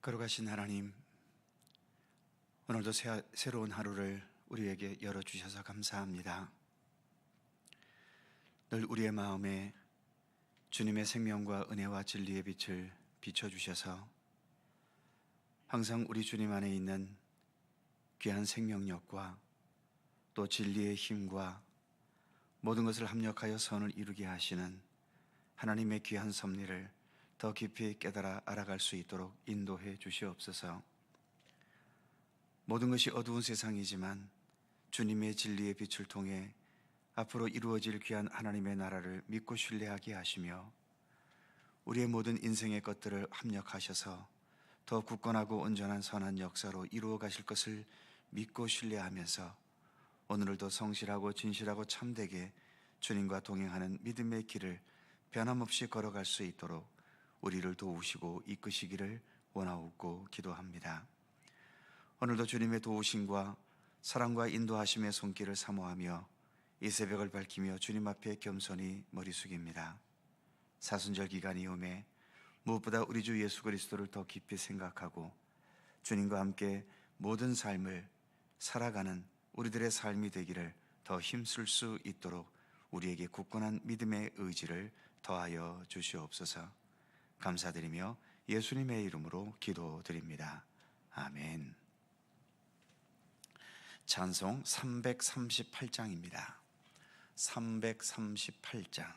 거룩하신 하나님, 오늘도 새로운 하루를 우리에게 열어주셔서 감사합니다. 늘 우리의 마음에 주님의 생명과 은혜와 진리의 빛을 비춰주셔서 항상 우리 주님 안에 있는 귀한 생명력과 또 진리의 힘과 모든 것을 합력하여 선을 이루게 하시는 하나님의 귀한 섭리를 더 깊이 깨달아 알아갈 수 있도록 인도해 주시옵소서. 모든 것이 어두운 세상이지만 주님의 진리의 빛을 통해 앞으로 이루어질 귀한 하나님의 나라를 믿고 신뢰하게 하시며 우리의 모든 인생의 것들을 합력하셔서 더 굳건하고 온전한 선한 역사로 이루어 가실 것을 믿고 신뢰하면서 오늘도 성실하고 진실하고 참되게 주님과 동행하는 믿음의 길을 변함없이 걸어갈 수 있도록 우리를 도우시고 이끄시기를 원하옵고 기도합니다. 오늘도 주님의 도우심과 사랑과 인도하심의 손길을 사모하며 이 새벽을 밝히며 주님 앞에 겸손히 머리 숙입니다. 사순절 기간이오매 무엇보다 우리 주 예수 그리스도를 더 깊이 생각하고 주님과 함께 모든 삶을 살아가는 우리들의 삶이 되기를 더 힘쓸 수 있도록 우리에게 굳건한 믿음의 의지를 더하여 주시옵소서. 감사드리며 예수님의 이름으로 기도드립니다. 아멘. 찬송 338장입니다. 338장.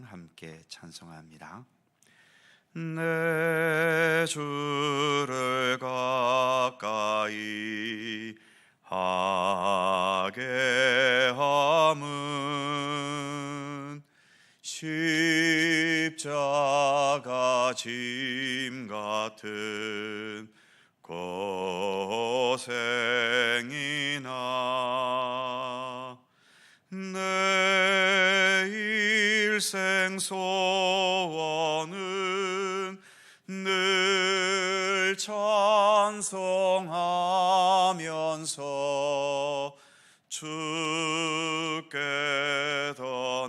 함께 찬송합니다. 내 주를 가까이 하게 함은 십자가 짐 같은 고생이나 내 일생 소원은 늘 찬송하면서 주께 더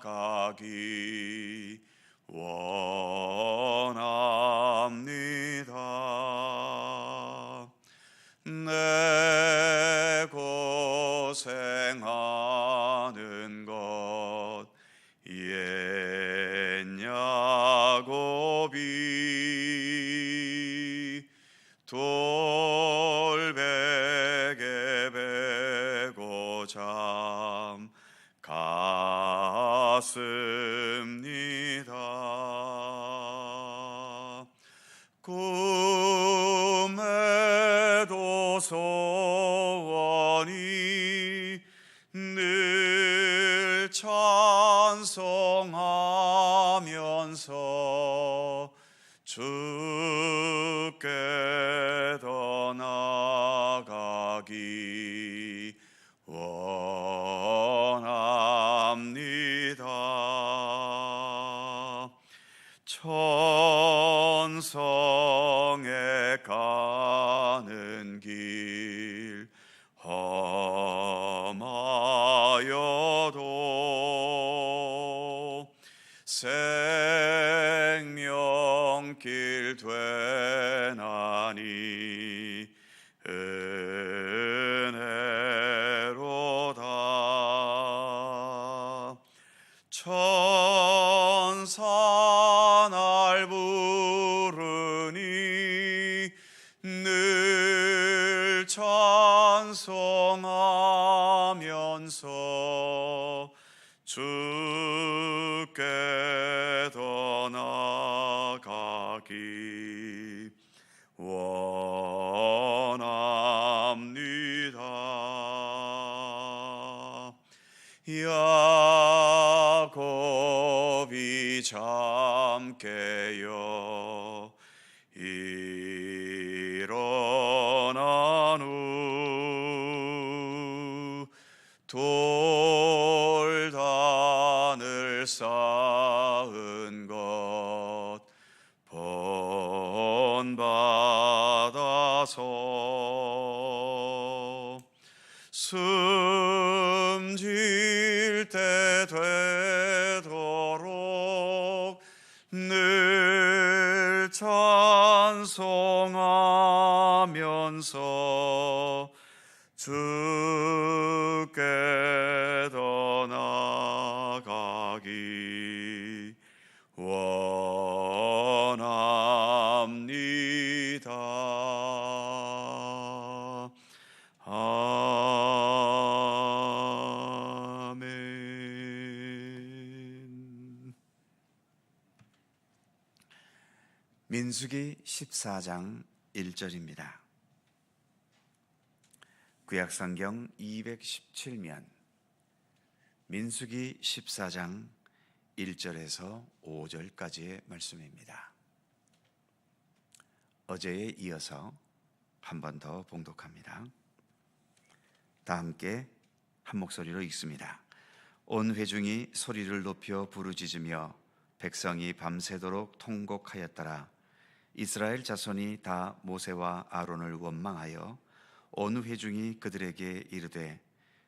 나아가기 원합니다. 내 고생하는 것 옛 야곱이 돌베개 베고 잠 갔습니다. 꿈에도 소원이 늘 찬송하면서 주께 더 나아가기 원합니다. 천성에 가는 길 험하여도 생명길 되나니 은혜로다. 천사 날 부르니 늘 찬송하면서 주께 더 나아가기 원합니다. 야곱이 잠 깨어 일어난 후 돌단을 쌓은 것 본받아 하소서. 숨질 때 되도록 늘 찬송하면서 주께 더 나아가기 원합니다. 아멘. 민수기 14장 1절입니다. 구약성경 217면 민수기 14장 1절에서 5절까지의 말씀입니다. 어제에 이어서 한 번 더 봉독합니다. 다 함께 한 목소리로 읽습니다. 온 회중이 소리를 높여 부르짖으며 백성이 밤새도록 통곡하였더라. 이스라엘 자손이 다 모세와 아론을 원망하여 온 회중이 그들에게 이르되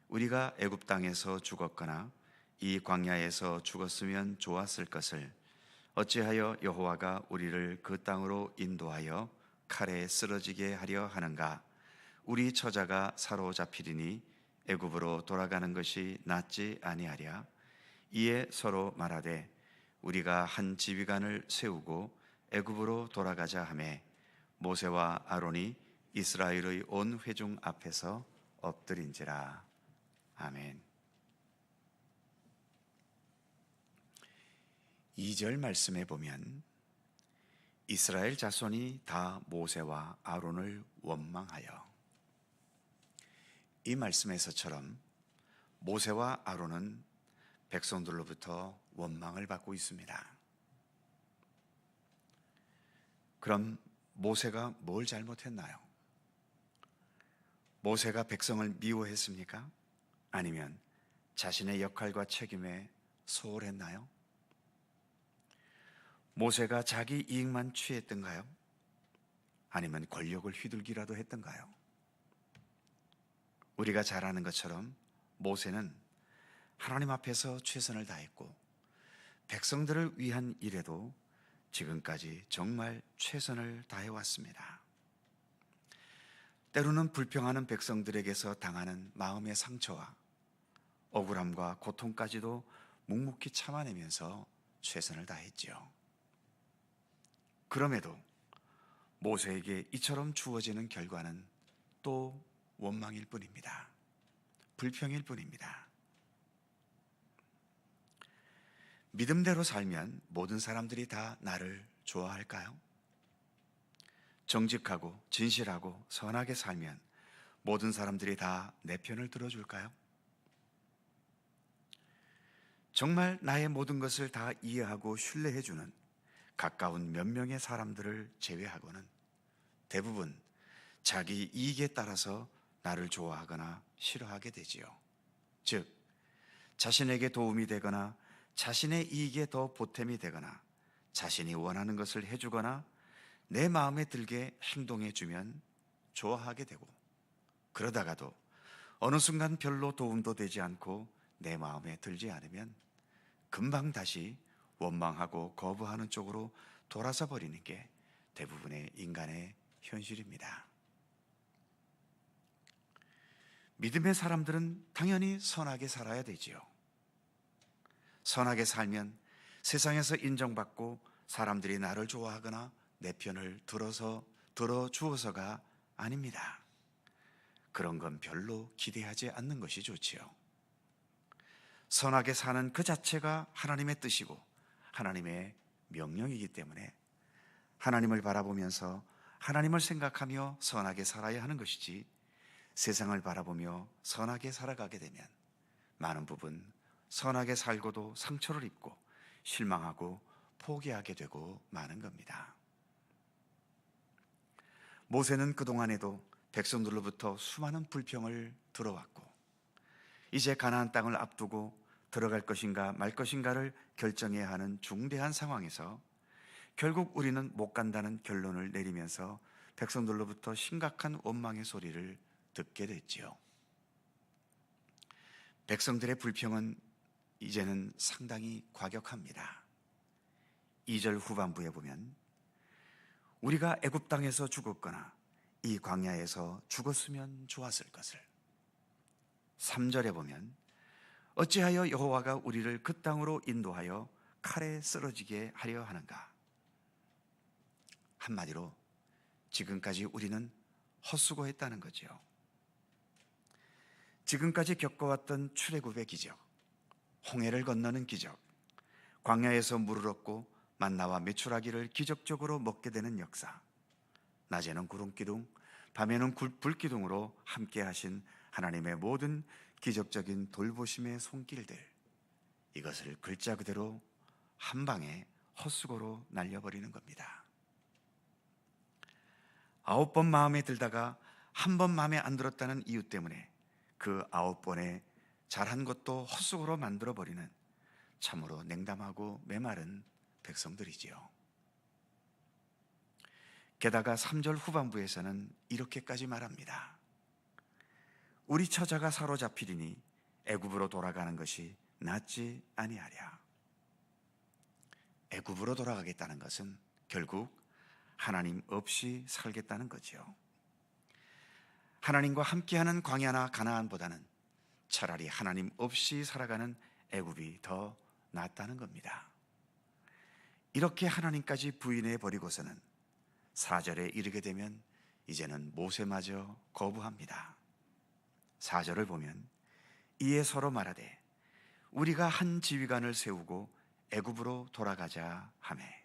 우리가 애굽 땅에서 죽었거나 이 광야에서 죽었으면 좋았을 것을 어찌하여 여호와가 우리를 그 땅으로 인도하여 칼에 쓰러지게 하려 하는가? 우리 처자가 사로잡히리니 애굽으로 돌아가는 것이 낫지 아니하랴. 이에 서로 말하되 우리가 한 지휘관을 세우고 애굽으로 돌아가자 하매 모세와 아론이 이스라엘의 온 회중 앞에서 엎드린지라. 아멘. 2절 말씀에 보면 이스라엘 자손이 다 모세와 아론을 원망하여, 이 말씀에서처럼 모세와 아론은 백성들로부터 원망을 받고 있습니다. 그럼 모세가 뭘 잘못했나요? 모세가 백성을 미워했습니까? 아니면 자신의 역할과 책임에 소홀했나요? 모세가 자기 이익만 취했던가요? 아니면 권력을 휘둘기라도 했던가요? 우리가 잘 아는 것처럼 모세는 하나님 앞에서 최선을 다했고 백성들을 위한 일에도 지금까지 정말 최선을 다해왔습니다. 때로는 불평하는 백성들에게서 당하는 마음의 상처와 억울함과 고통까지도 묵묵히 참아내면서 최선을 다했지요. 그럼에도 모세에게 이처럼 주어지는 결과는 또 원망일 뿐입니다. 불평일 뿐입니다. 믿음대로 살면 모든 사람들이 다 나를 좋아할까요? 정직하고 진실하고 선하게 살면 모든 사람들이 다 내 편을 들어줄까요? 정말 나의 모든 것을 다 이해하고 신뢰해주는 가까운 몇 명의 사람들을 제외하고는 대부분 자기 이익에 따라서 나를 좋아하거나 싫어하게 되지요. 즉, 자신에게 도움이 되거나 자신의 이익에 더 보탬이 되거나 자신이 원하는 것을 해주거나 내 마음에 들게 행동해주면 좋아하게 되고, 그러다가도 어느 순간 별로 도움도 되지 않고 내 마음에 들지 않으면 금방 다시 원망하고 거부하는 쪽으로 돌아서 버리는 게 대부분의 인간의 현실입니다. 믿음의 사람들은 당연히 선하게 살아야 되지요. 선하게 살면 세상에서 인정받고 사람들이 나를 좋아하거나 내 편을 들어주어서가 아닙니다. 그런 건 별로 기대하지 않는 것이 좋지요. 선하게 사는 그 자체가 하나님의 뜻이고 하나님의 명령이기 때문에 하나님을 바라보면서 하나님을 생각하며 선하게 살아야 하는 것이지, 세상을 바라보며 선하게 살아가게 되면 많은 부분 선하게 살고도 상처를 입고 실망하고 포기하게 되고 마는 겁니다. 모세는 그동안에도 백성들로부터 수많은 불평을 들어왔고 이제 가나안 땅을 앞두고 들어갈 것인가 말 것인가를 결정해야 하는 중대한 상황에서 결국 우리는 못 간다는 결론을 내리면서 백성들로부터 심각한 원망의 소리를 듣게 됐지요. 백성들의 불평은 이제는 상당히 과격합니다. 2절 후반부에 보면 우리가 애굽 땅에서 죽었거나 이 광야에서 죽었으면 좋았을 것을. 3절에 보면 어찌하여 여호와가 우리를 그 땅으로 인도하여 칼에 쓰러지게 하려 하는가. 한마디로 지금까지 우리는 헛수고했다는 거죠. 지금까지 겪어왔던 출애굽의 기적, 홍해를 건너는 기적, 광야에서 물을 얻고 만나와 메추라기를 기적적으로 먹게 되는 역사, 낮에는 구름기둥, 밤에는 불기둥으로 함께 하신 하나님의 모든 기적적인 돌보심의 손길들, 이것을 글자 그대로 한 방에 헛수고로 날려버리는 겁니다. 9번 마음에 들다가 한 번 마음에 안 들었다는 이유 때문에 그 9번에 잘한 것도 헛수고로 만들어버리는 참으로 냉담하고 메마른 백성들이지요. 게다가 3절 후반부에서는 이렇게까지 말합니다. 우리 처자가 사로잡히리니 애굽으로 돌아가는 것이 낫지 아니하랴. 애굽으로 돌아가겠다는 것은 결국 하나님 없이 살겠다는 거지요. 하나님과 함께하는 광야나 가나안보다는 차라리 하나님 없이 살아가는 애굽이 더 낫다는 겁니다. 이렇게 하나님까지 부인해 버리고서는 4절에 이르게 되면 이제는 모세마저 거부합니다. 4절을 보면 이에 서로 말하되 우리가 한 지휘관을 세우고 애굽으로 돌아가자 하매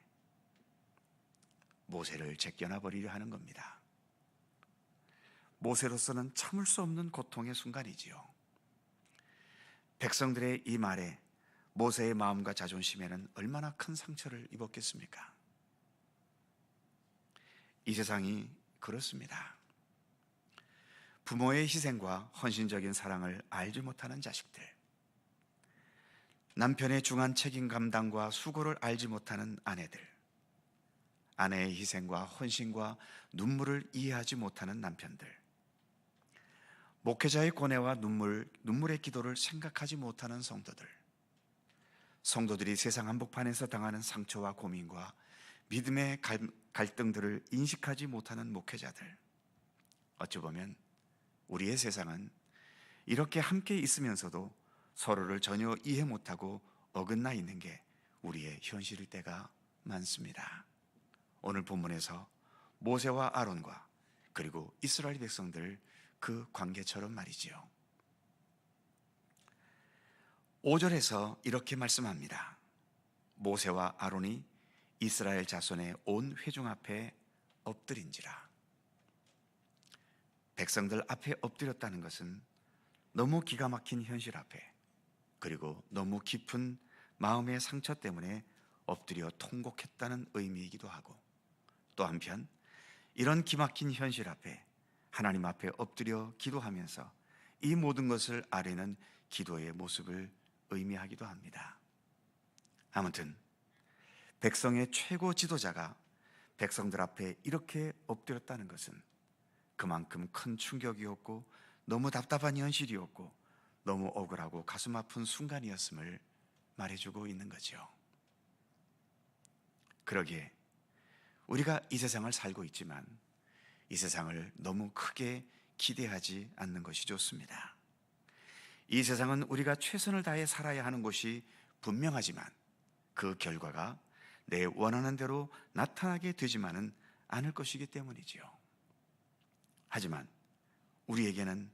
모세를 제껴놔 버리려 하는 겁니다. 모세로서는 참을 수 없는 고통의 순간이지요. 백성들의 이 말에 모세의 마음과 자존심에는 얼마나 큰 상처를 입었겠습니까? 이 세상이 그렇습니다. 부모의 희생과 헌신적인 사랑을 알지 못하는 자식들, 남편의 중한 책임 감당과 수고를 알지 못하는 아내들, 아내의 희생과 헌신과 눈물을 이해하지 못하는 남편들, 목회자의 고뇌와 눈물의 기도를 생각하지 못하는 성도들, 성도들이 세상 한복판에서 당하는 상처와 고민과 믿음의 갈등들을 인식하지 못하는 목회자들. 어찌 보면 우리의 세상은 이렇게 함께 있으면서도 서로를 전혀 이해 못하고 어긋나 있는 게 우리의 현실일 때가 많습니다. 오늘 본문에서 모세와 아론과 그리고 이스라엘 백성들 그 관계처럼 말이지요. 5절에서 이렇게 말씀합니다. 모세와 아론이 이스라엘 자손의 온 회중 앞에 엎드린지라. 백성들 앞에 엎드렸다는 것은 너무 기가 막힌 현실 앞에, 그리고 너무 깊은 마음의 상처 때문에 엎드려 통곡했다는 의미이기도 하고, 또 한편 이런 기막힌 현실 앞에 하나님 앞에 엎드려 기도하면서 이 모든 것을 아뢰는 기도의 모습을 의미하기도 합니다. 아무튼 백성의 최고 지도자가 백성들 앞에 이렇게 엎드렸다는 것은 그만큼 큰 충격이었고 너무 답답한 현실이었고 너무 억울하고 가슴 아픈 순간이었음을 말해주고 있는 거죠. 그러기에 우리가 이 세상을 살고 있지만 이 세상을 너무 크게 기대하지 않는 것이 좋습니다. 이 세상은 우리가 최선을 다해 살아야 하는 것이 분명하지만 그 결과가 내 원하는 대로 나타나게 되지만은 않을 것이기 때문이지요. 하지만 우리에게는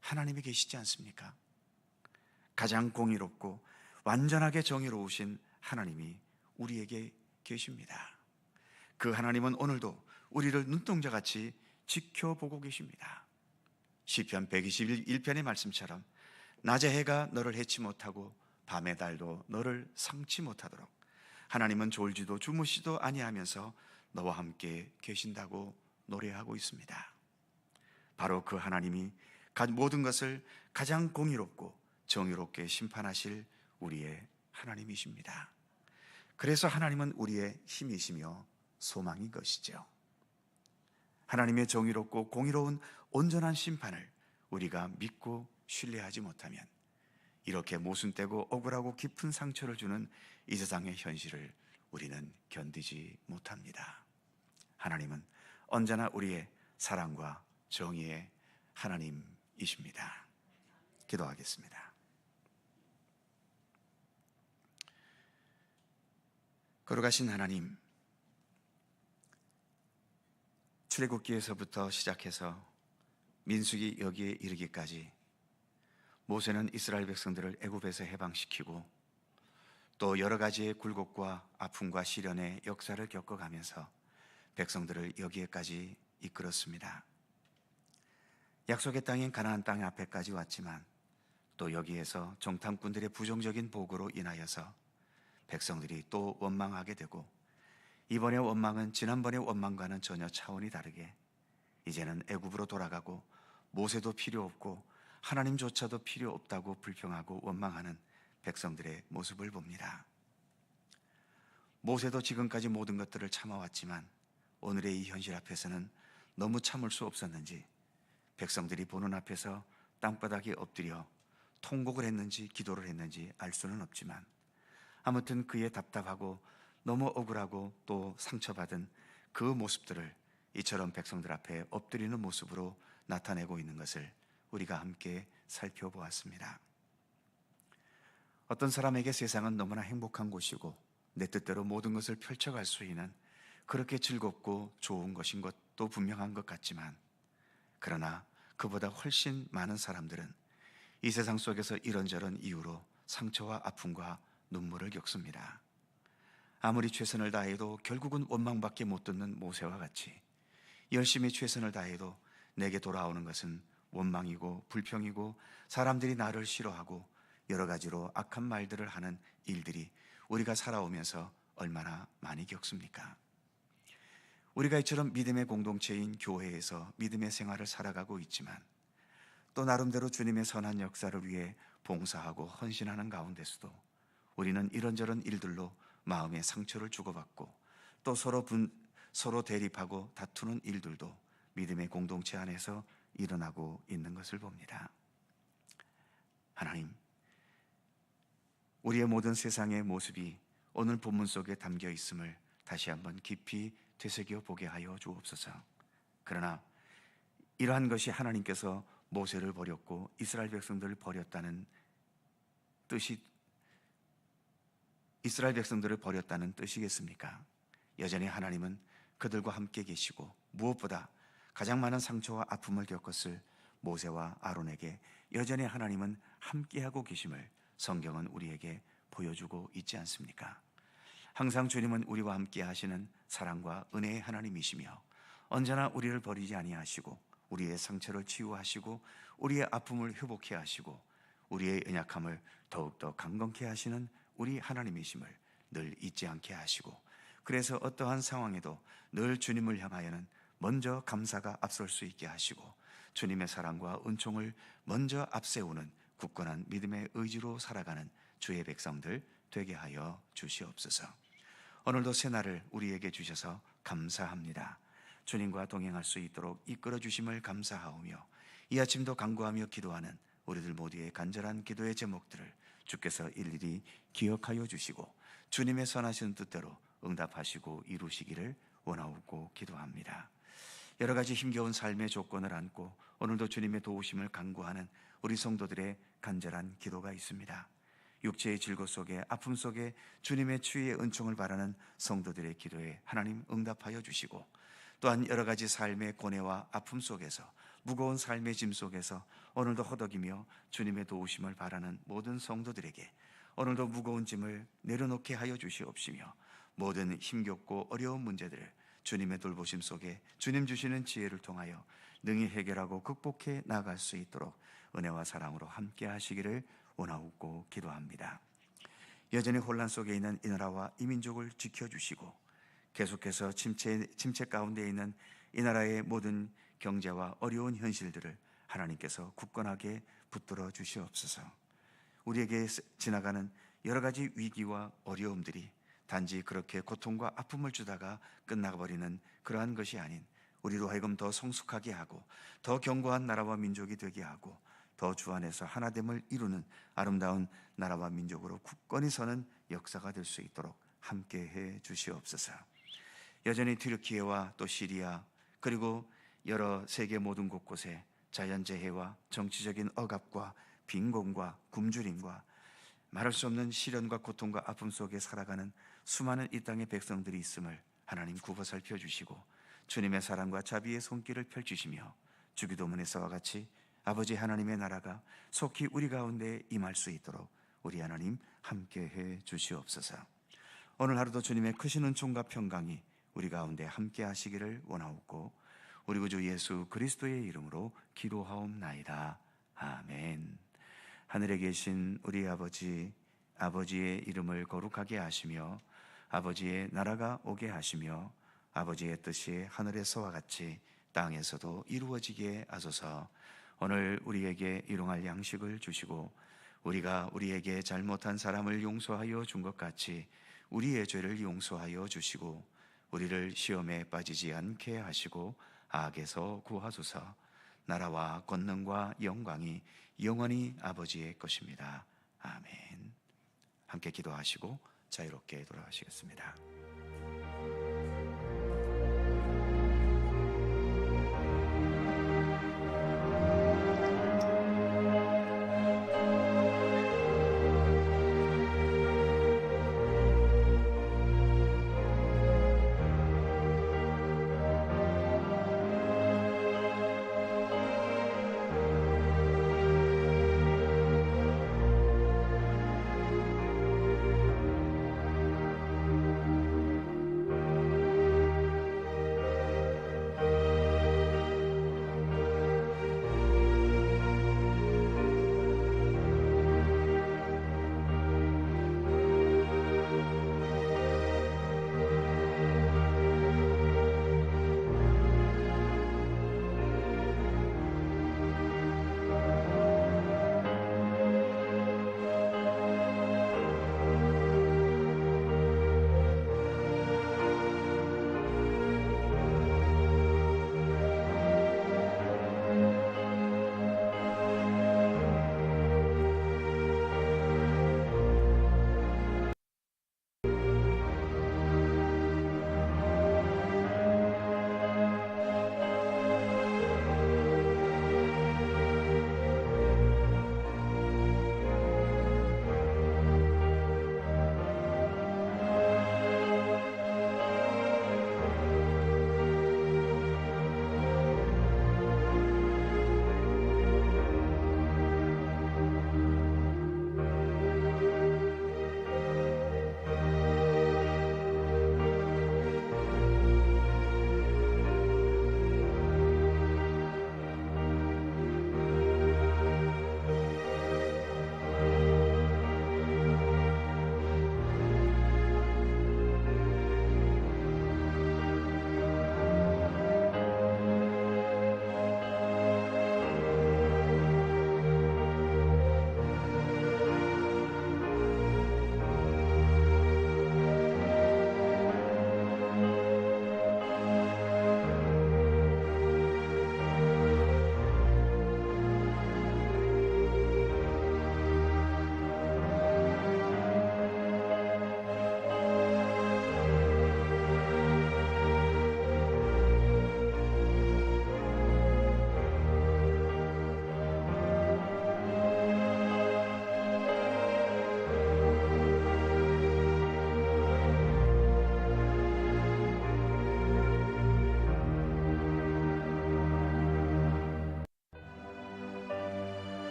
하나님이 계시지 않습니까? 가장 공의롭고 완전하게 정의로우신 하나님이 우리에게 계십니다. 그 하나님은 오늘도 우리를 눈동자같이 지켜보고 계십니다. 시편 121편의 말씀처럼 낮의 해가 너를 해치 못하고 밤의 달도 너를 상치 못하도록 하나님은 졸지도 주무시도 아니하면서 너와 함께 계신다고 노래하고 있습니다. 바로 그 하나님이 모든 것을 가장 공의롭고 정의롭게 심판하실 우리의 하나님이십니다. 그래서 하나님은 우리의 힘이시며 소망인 것이죠. 하나님의 정의롭고 공의로운 온전한 심판을 우리가 믿고 신뢰하지 못하면 이렇게 모순되고 억울하고 깊은 상처를 주는 이 세상의 현실을 우리는 견디지 못합니다. 하나님은 언제나 우리의 사랑과 정의의 하나님이십니다. 기도하겠습니다. 거룩하신 하나님, 출애굽기에서부터 시작해서 민수기 여기에 이르기까지 모세는 이스라엘 백성들을 애굽에서 해방시키고 또 여러 가지의 굴곡과 아픔과 시련의 역사를 겪어가면서 백성들을 여기에까지 이끌었습니다. 약속의 땅인 가나안 땅 앞에까지 왔지만 또 여기에서 정탐꾼들의 부정적인 보고로 인하여서 백성들이 또 원망하게 되고 이번의 원망은 지난번의 원망과는 전혀 차원이 다르게 이제는 애굽으로 돌아가고 모세도 필요 없고 하나님조차도 필요 없다고 불평하고 원망하는 백성들의 모습을 봅니다. 모세도 지금까지 모든 것들을 참아왔지만 오늘의 이 현실 앞에서는 너무 참을 수 없었는지 백성들이 보는 앞에서 땅바닥에 엎드려 통곡을 했는지 기도를 했는지 알 수는 없지만 아무튼 그의 답답하고 너무 억울하고 또 상처받은 그 모습들을 이처럼 백성들 앞에 엎드리는 모습으로 나타내고 있는 것을 우리가 함께 살펴보았습니다. 어떤 사람에게 세상은 너무나 행복한 곳이고 내 뜻대로 모든 것을 펼쳐갈 수 있는 그렇게 즐겁고 좋은 것인 것도 분명한 것 같지만 그러나 그보다 훨씬 많은 사람들은 이 세상 속에서 이런저런 이유로 상처와 아픔과 눈물을 겪습니다. 아무리 최선을 다해도 결국은 원망밖에 못 듣는 모세와 같이 열심히 최선을 다해도 내게 돌아오는 것은 원망이고 불평이고 사람들이 나를 싫어하고 여러 가지로 악한 말들을 하는 일들이 우리가 살아오면서 얼마나 많이 겪습니까? 우리가 이처럼 믿음의 공동체인 교회에서 믿음의 생활을 살아가고 있지만 또 나름대로 주님의 선한 역사를 위해 봉사하고 헌신하는 가운데서도 우리는 이런저런 일들로 마음의 상처를 주고받고 또 서로 대립하고 다투는 일들도 믿음의 공동체 안에서 일어나고 있는 것을 봅니다. 하나님, 우리의 모든 세상의 모습이 오늘 본문 속에 담겨 있음을 다시 한번 깊이 되새겨 보게 하여 주옵소서. 그러나 이러한 것이 하나님께서 모세를 버렸고 이스라엘 백성들을 버렸다는 뜻이 이스라엘 백성들을 버렸다는 뜻이겠습니까? 여전히 하나님은 그들과 함께 계시고 무엇보다 가장 많은 상처와 아픔을 겪었을 모세와 아론에게 여전히 하나님은 함께하고 계심을 성경은 우리에게 보여주고 있지 않습니까? 항상 주님은 우리와 함께 하시는 사랑과 은혜의 하나님이시며 언제나 우리를 버리지 아니하시고 우리의 상처를 치유하시고 우리의 아픔을 회복해 하시고 우리의 연약함을 더욱더 강건케 하시는 우리 하나님이심을 늘 잊지 않게 하시고 그래서 어떠한 상황에도 늘 주님을 향하여는 먼저 감사가 앞설 수 있게 하시고 주님의 사랑과 은총을 먼저 앞세우는 굳건한 믿음의 의지로 살아가는 주의 백성들 되게 하여 주시옵소서. 오늘도 새날을 우리에게 주셔서 감사합니다. 주님과 동행할 수 있도록 이끌어 주심을 감사하오며 이 아침도 간구하며 기도하는 우리들 모두의 간절한 기도의 제목들을 주께서 일일이 기억하여 주시고 주님의 선하신 뜻대로 응답하시고 이루시기를 원하옵고 기도합니다. 여러 가지 힘겨운 삶의 조건을 안고 오늘도 주님의 도우심을 간구하는 우리 성도들의 간절한 기도가 있습니다. 육체의 질고 속에 아픔 속에 주님의 치유의 은총을 바라는 성도들의 기도에 하나님 응답하여 주시고 또한 여러 가지 삶의 고뇌와 아픔 속에서 무거운 삶의 짐 속에서 오늘도 허덕이며 주님의 도우심을 바라는 모든 성도들에게 오늘도 무거운 짐을 내려놓게 하여 주시옵시며 모든 힘겹고 어려운 문제들을 주님의 돌보심 속에 주님 주시는 지혜를 통하여 능히 해결하고 극복해 나갈 수 있도록 은혜와 사랑으로 함께 하시기를 원하옵고 기도합니다. 여전히 혼란 속에 있는 이 나라와 이 민족을 지켜주시고 계속해서 침체 가운데 있는 이 나라의 모든 경제와 어려운 현실들을 하나님께서 굳건하게 붙들어 주시옵소서. 우리에게 지나가는 여러 가지 위기와 어려움들이 단지 그렇게 고통과 아픔을 주다가 끝나버리는 그러한 것이 아닌 우리로 하여금 더 성숙하게 하고 더 견고한 나라와 민족이 되게 하고 더 주 안에서 하나됨을 이루는 아름다운 나라와 민족으로 굳건히 서는 역사가 될 수 있도록 함께해 주시옵소서. 여전히 튀르키예와 또 시리아 그리고 여러 세계 모든 곳곳에 자연재해와 정치적인 억압과 빈곤과 굶주림과 말할 수 없는 시련과 고통과 아픔 속에 살아가는 수많은 이 땅의 백성들이 있음을 하나님 굽어 살펴주시고 주님의 사랑과 자비의 손길을 펼치시며 주기도문에서와 같이 아버지 하나님의 나라가 속히 우리 가운데 임할 수 있도록 우리 하나님 함께해 주시옵소서. 오늘 하루도 주님의 크신 은총과 평강이 우리 가운데 함께 하시기를 원하옵고 우리 구주 예수 그리스도의 이름으로 기도하옵나이다. 아멘. 하늘에 계신 우리 아버지, 아버지의 이름을 거룩하게 하시며 아버지의 나라가 오게 하시며 아버지의 뜻이 하늘에서와 같이 땅에서도 이루어지게 하소서. 오늘 우리에게 일용할 양식을 주시고 우리가 우리에게 잘못한 사람을 용서하여 준 것 같이 우리의 죄를 용서하여 주시고 우리를 시험에 빠지지 않게 하시고 악에서 구하소서. 나라와 권능과 영광이 영원히 아버지의 것입니다. 아멘. 함께 기도하시고 자유롭게 돌아가시겠습니다.